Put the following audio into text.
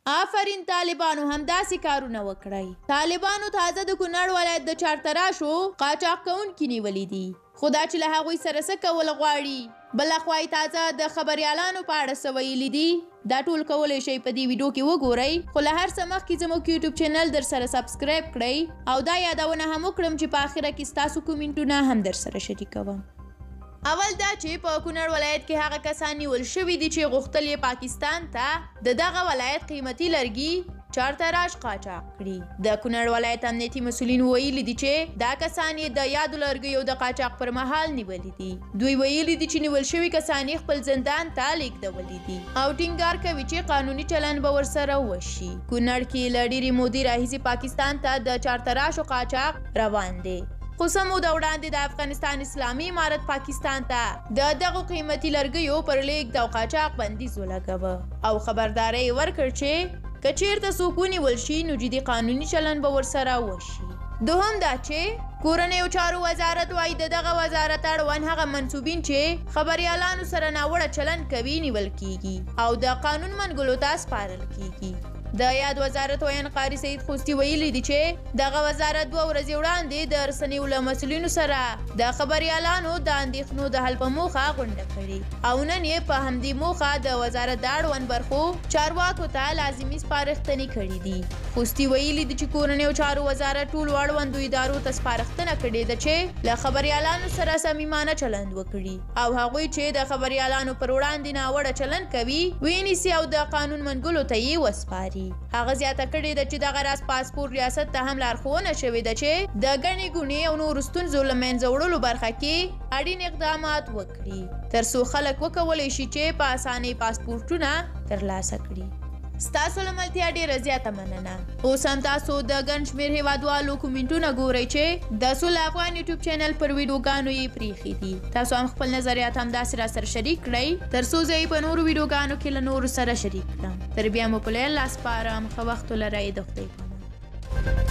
آفرین طالبانو همداسې کارونه وکړئ. طالبانو تازه د کونړ ولایت د چارتراشو قاچاق کوونکي نیولي دي، خو دا چې له هغوی سره څه کول غواړي. بله خوا یې تازه د خبریالانو په اړه څه ویلي دي، دا ټول کولی شئ په دې ویډیو کې وګورئ. خو له هر څه مخکې زموږ یوټیوب چینل در سره سبسکرایب کړئ او دا یادونه هم وکړم چې په آخره کې ستاسو کومنټونه هم در سره شریکوم. اول دا چې په کونړ ولایت کې هغه کسان نیول شوي دي چې غوښتل یې پاکستان ته د دغه ولایت قیمتي لرګي چارتراش قاچاق کړي. د کونړ ولایت امنیتي مسؤلین ویلي دي چې دا کسان یې د یادو لرګیو د قاچاق پر مهال نیولي دي. دوی ویلي دي چې نیول شوي کسان یې خپل زندان ته لیږدولي دي او ټینګار کوي چې قانوني چلن به ورسره وشي. کونړ کې له ډېرې مودې راهیسې پاکستان ته د چارتراشو قاچاق روان دی، خو څه موده وړاندې د افغانستان اسلامي امارت پاکستان ته د دغو قیمتي لرګیو پر لیږد او قاچاق بندیز ولګوه او خبرداری یې ورکړ چې که چیرته څوک ونیول شي نو جدي قانوني چلن به ورسره وشي. دوهم دا چې کورنیو چارو وزارت وایي د دغه وزارت اړوند هغه منصوبین چې خبریالانو سره ناوړه چلن کوي نیول کیږي او د قانون منګولو ته سپارل کیږي. د یاد وزارت ویان قاری سید خوستی ویلي دي چې دغه وزارت 2 ورځې وړاندې د رسنیو له مسؤلینو سره د خبریالانو د اندېښنو د حل په موخه غونډه کړې او نن یې په همدې موخه د وزارت د اړوند برخو چارواکو ته لازمي سپارښتنې کړي دي. خوستی ویلي دي چې کورنیو چارو وزارت ټولو اړوندو ادارو ته سپارښتنه کړې ده چې له خبریالانو سره صمیمانه چلند وکړي او هغوی چې د خبریالانو پر وړاندې ناوړه چلند کوي ونیسي او د قانون منګولو ته یې وسپاري. هغه زیاته کړې ده چې دغه راز پاسپورت ریاست ته هم لارښوونه شوې ده چې د ګڼې ګوڼې او نورو ستونزو له منځه وړلو برخه کې اړین اقدامات وکړي ترڅو خلک وکولی شي چې په اسانۍ پاسپورټونه ترلاسه کړي. ستاسو له ملتیا ډېره زیاته مننه. اوس هم تاسو د ګڼ شمېر هېوادوالو کومنټونه ګورئ چې د سوله افغان یوټیوب چینل پر ویډیوګانو یې پرېښي دي. تاسو هم خپل نظریات همداسې راسره شریک کړئ ترڅو زه یې په نورو ویډیوګانو کې له نورو سره شریک کړم. تر بیا مو په الله سپارم. ښه وخت ولرئ. د خدای پامان.